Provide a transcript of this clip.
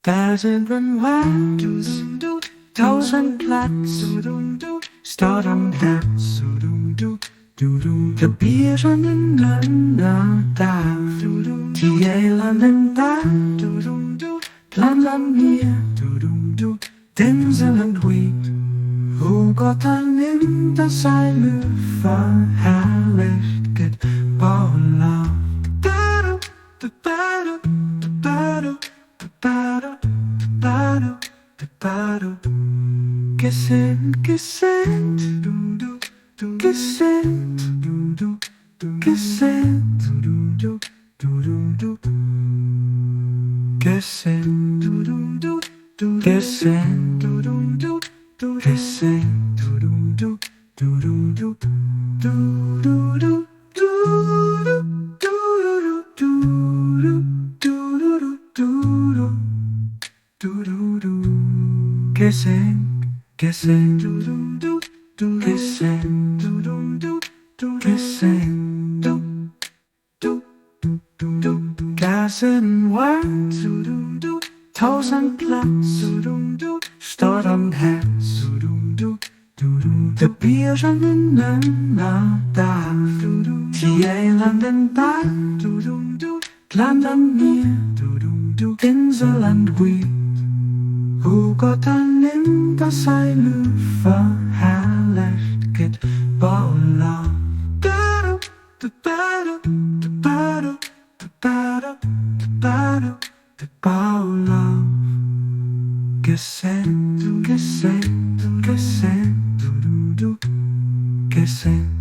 Bergen Land, tausend Platz, Stadt am Herz, Gebiet Ënnerdaach, die Ënnerdaach, Land an mir, Insel und Weed, wo Gott ernimmt, das Säi Luef verherrlecht, Bahá'u'lláh. Geseent, Geseent, Geseent, Geseent, Geseent, Geseent, Geseent, Geseent, Geseent, Geseent, Gassen tausend Platz, Stadt am Herz, Gebiet Ënnerdaach, die Ënnerdaach, Land an mir, Insel und Weed, wo Gott ernimmt, das Säi Luef verherrlecht, Bahá'u'lláh. Bahá'u'lláh. Geseent, Geseent, Geseent, Geseent.